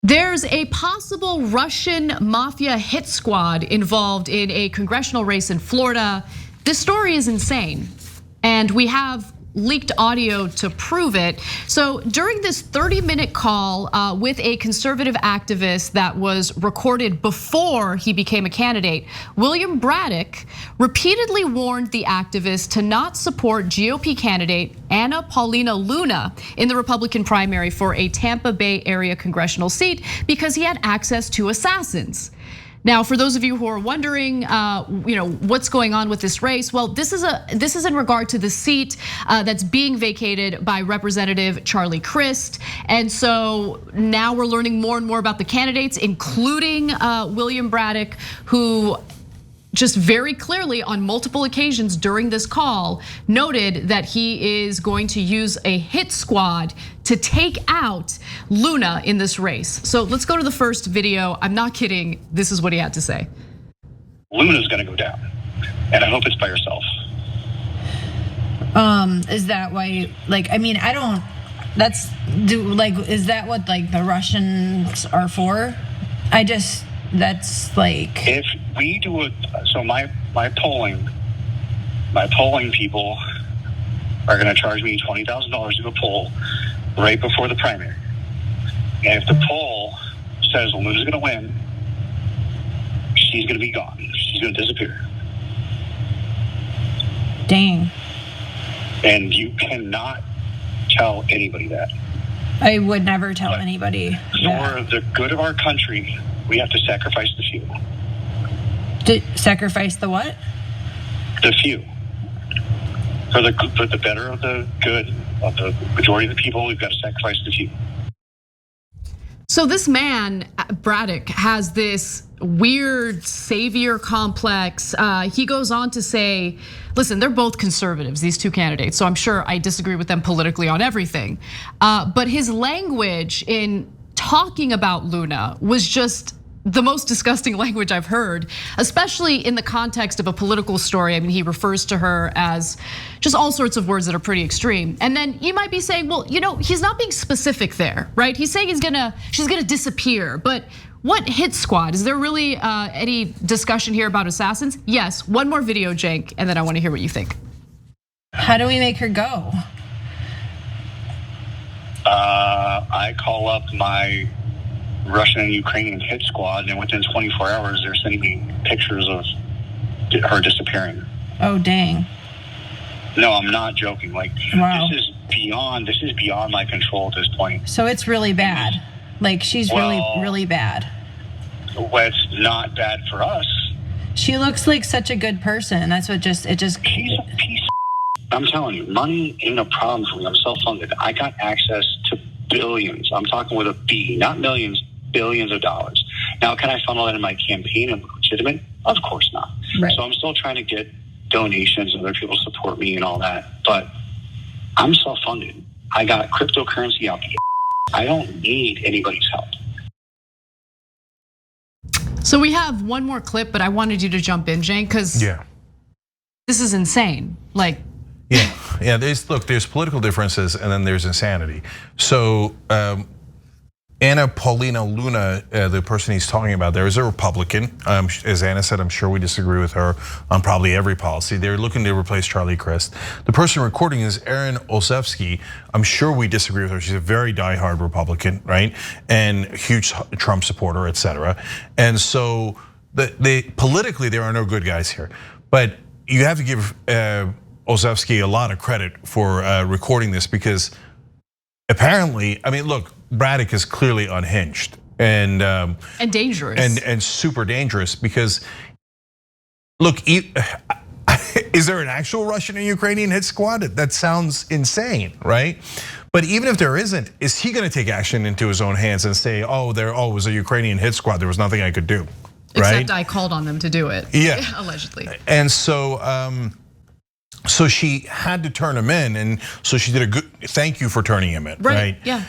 There's a possible Russian mafia hit squad involved in a congressional race in Florida. This story is insane, and we have leaked audio to prove it. So during this 30-minute call with a conservative activist that was recorded before he became a candidate, William Braddock repeatedly warned the activist to not support GOP candidate Anna Paulina Luna in the Republican primary for a Tampa Bay area congressional seat because he had access to assassins. Now, for those of you who are wondering, what's going on with this race? Well, this is in regard to the seat that's being vacated by Representative Charlie Crist, and so now we're learning more and more about the candidates, including William Braddock, who just very clearly on multiple occasions during this call noted that he is going to use a hit squad to take out Luna in this race. So let's go to the first video. I'm not kidding. This is what he had to say. Luna's gonna go down, and I hope it's by herself. Is that why? I don't. Is that what the Russians are for? That's like. If we do it, so my polling people are going to charge me $20,000 to go poll right before the primary, and if the poll says Luna's going to win, she's going to be gone. She's going to disappear. Dang. And you cannot tell anybody that. I would never tell anybody. For the good of our country, we have to sacrifice the few. Sacrifice the what? The few. For the better of the good of the majority of the people, we've got to sacrifice the few. So this man, Braddock, has this weird savior complex. He goes on to say, listen, they're both conservatives, these two candidates, so I'm sure I disagree with them politically on everything. But his language in talking about Luna was just the most disgusting language I've heard, especially in the context of a political story. I mean, he refers to her as just all sorts of words that are pretty extreme. And then you might be saying, well, he's not being specific there, right? He's saying she's gonna disappear, but what hit squad? Is there really any discussion here about assassins? Yes, one more video, Cenk, and then I wanna hear what you think. How do we make her go? I call up my Russian and Ukrainian hit squad, and within 24 hours, they're sending me pictures of her disappearing. Oh, dang. No, I'm not joking. Wow. This is beyond my control at this point. So it's really bad. She's really bad. Well, it's not bad for us. She looks like such a good person. That's what She's a piece of. I'm telling you, money ain't a problem for me. I'm self-funded. I got access to billions. I'm talking with a B, not millions, billions of dollars. Now, can I funnel that in my campaign and look legitimate? Of course not. Right. So I'm still trying to get donations and other people support me and all that. But I'm self-funded. I got cryptocurrency out the. I don't need anybody's help. So we have one more clip, but I wanted you to jump in, Cenk, because this is insane. There's political differences and then there's insanity. So Anna Paulina Luna, the person he's talking about there, is a Republican. As Anna said, I'm sure we disagree with her on probably every policy. They're looking to replace Charlie Crist. The person recording is Erin Olszewski. I'm sure we disagree with her. She's a very diehard Republican, right? And huge Trump supporter, etc. And so politically, there are no good guys here. But you have to give Olszewski a lot of credit for recording this, because apparently, look, Braddock is clearly unhinged and dangerous and super dangerous, because look, is there an actual Russian and Ukrainian hit squad? That sounds insane, right? But even if there isn't, is he going to take action into his own hands and say, it was a Ukrainian hit squad, there was nothing I could do, right? Except I called on them to do it, allegedly. And so she had to turn him in, and so she did a good thank you for turning him in, right? Yeah.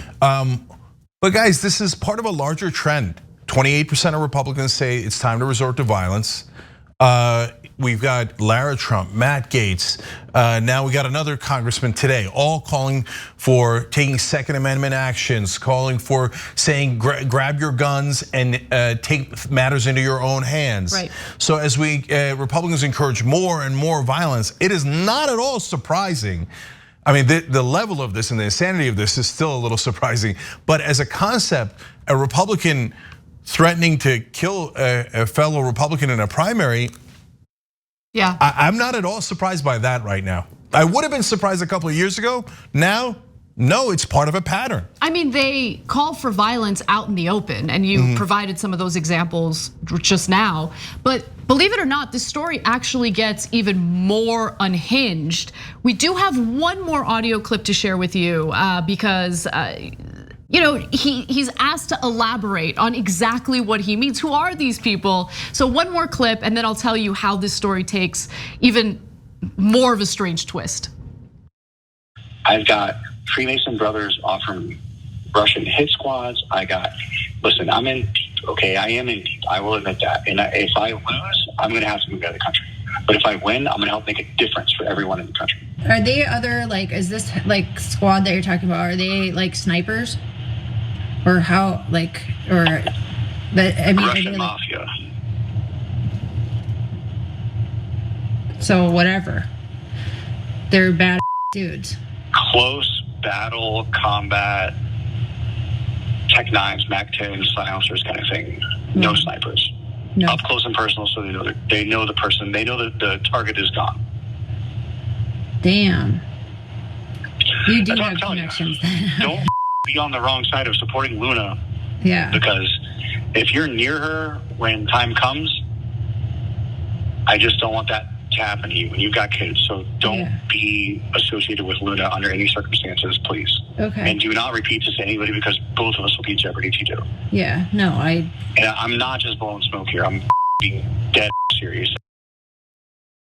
But guys, this is part of a larger trend. 28% of Republicans say it's time to resort to violence. we've got Lara Trump, Matt Gaetz. Now we got another congressman today, all calling for taking Second Amendment actions, calling for saying grab your guns and take matters into your own hands. Right. So as we Republicans encourage more and more violence, it is not at all surprising. I mean, the level of this and the insanity of this is still a little surprising. But as a concept, a Republican threatening to kill a fellow Republican in a primary, yeah, I'm not at all surprised by that right now. I would have been surprised a couple of years ago. Now, no, it's part of a pattern. I mean, they call for violence out in the open, and you provided some of those examples just now. But believe it or not, this story actually gets even more unhinged. We do have one more audio clip to share with you because he's asked to elaborate on exactly what he means. Who are these people? So one more clip, and then I'll tell you how this story takes even more of a strange twist. I've got Freemason brothers offering Russian hit squads. Listen, I'm in deep, okay? I am in deep, I will admit that. And if I lose, I'm gonna have to move out of the country. But if I win, I'm gonna help make a difference for everyone in the country. Are they other, is this squad that you're talking about, are they snipers? Or how, Russian mafia. So whatever. They're bad dudes. Close battle, combat, Tech 9s, Mac 10s, silencers kind of thing. No snipers. No. Up close and personal, so they know the person, they know that the target is gone. Damn. You do That's have connections then. Don't be on the wrong side of supporting Luna. Yeah. Because if you're near her when time comes, I just don't want that to happen to you when you've got kids. So don't be associated with Luna under any circumstances, please. Okay. And do not repeat this to anybody because both of us will be in jeopardy if you do. Yeah, no, And I'm not just blowing smoke here. I'm being dead serious.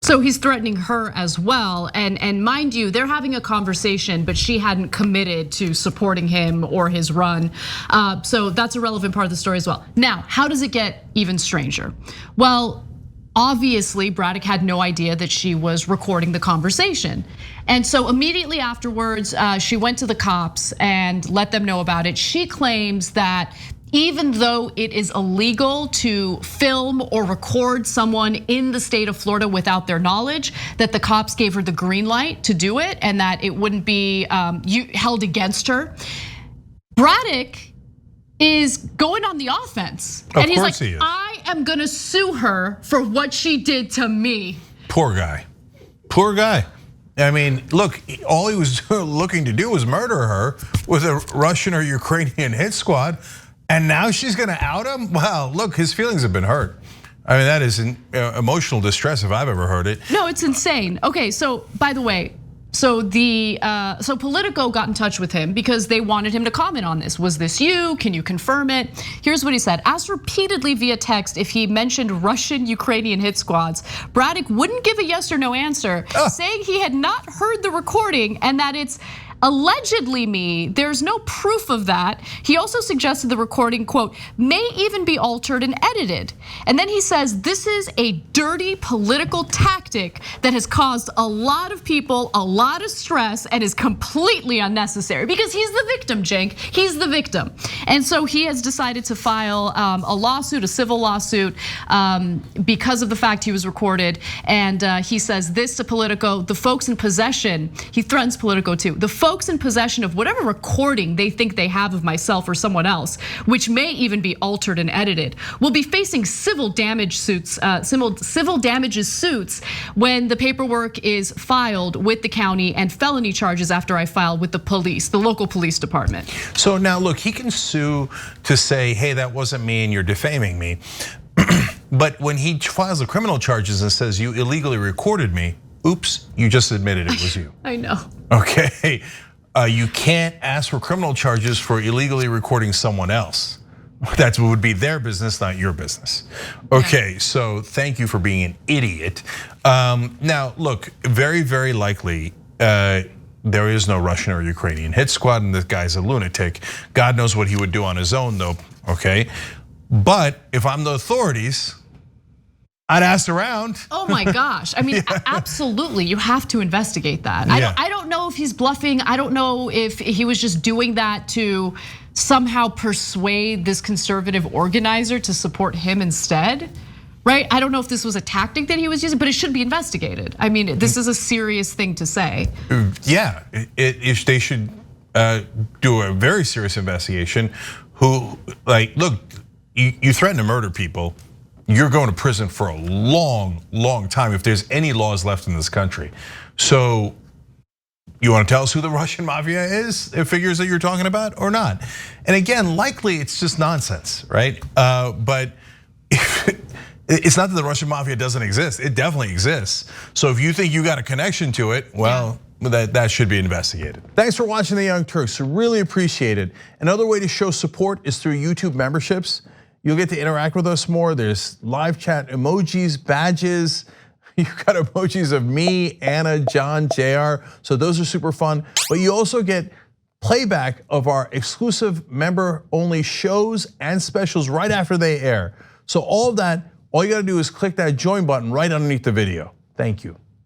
So he's threatening her as well, and mind you, they're having a conversation, but she hadn't committed to supporting him or his run. So that's a relevant part of the story as well. Now, how does it get even stranger? Well, obviously, Braddock had no idea that she was recording the conversation. And so immediately afterwards, she went to the cops and let them know about it. She claims that even though it is illegal to film or record someone in the state of Florida without their knowledge, that the cops gave her the green light to do it and that it wouldn't be held against her. Braddock is going on the offense. And he's like, he is. I am gonna sue her for what she did to me. Poor guy, poor guy. I mean, look, all he was looking to do was murder her with a Russian or Ukrainian hit squad. And now she's gonna out him? Wow, look, his feelings have been hurt. I mean, that is an emotional distress if I've ever heard it. No, it's insane. Okay, so by the way, so Politico got in touch with him because they wanted him to comment on this. Was this you? Can you confirm it? Here's what he said. Asked repeatedly via text if he mentioned Russian Ukrainian hit squads. Braddock wouldn't give a yes or no answer, saying he had not heard the recording and that it's allegedly me. There's no proof of that. He also suggested the recording, quote, may even be altered and edited. And then he says, this is a dirty political tactic that has caused a lot of people a lot of stress and is completely unnecessary because he's the victim, Cenk. He's the victim. And so he has decided to file a lawsuit, a civil lawsuit, because of the fact he was recorded. And he says this to Politico, the folks in possession, he threatens Politico too, the folks in possession of whatever recording they think they have of myself or someone else, which may even be altered and edited, will be facing civil damages suits when the paperwork is filed with the county and felony charges after I file with the police, the local police department. So now look, he can sue to say, hey, that wasn't me and you're defaming me. But when he files the criminal charges and says you illegally recorded me, oops, you just admitted it was you. I know. Okay, you can't ask for criminal charges for illegally recording someone else. That would be their business, not your business. Okay, so thank you for being an idiot. Now, look, very, very likely there is no Russian or Ukrainian hit squad, and this guy's a lunatic. God knows what he would do on his own, though. Okay, but if I'm the authorities, I'd ask around. Oh my gosh. I mean, absolutely, you have to investigate that. Yeah. I don't know if he's bluffing. I don't know if he was just doing that to somehow persuade this conservative organizer to support him instead, right? I don't know if this was a tactic that he was using, but it should be investigated. I mean, this is a serious thing to say. Yeah, they should do a very serious investigation. Who, like, look, you threaten to murder people, you're going to prison for a long, long time if there's any laws left in this country. So you want to tell us who the Russian mafia is, the figures that you're talking about, or not? And again, likely it's just nonsense, right? But it's not that the Russian mafia doesn't exist, it definitely exists. So if you think you got a connection to it, well, that should be investigated. Thanks for watching The Young Turks, really appreciate it. Another way to show support is through YouTube memberships. You'll get to interact with us more. There's live chat emojis, badges. You've got emojis of me, Anna, John, JR. So those are super fun. But you also get playback of our exclusive member-only shows and specials right after they air. So all of that, all you gotta do is click that join button right underneath the video. Thank you.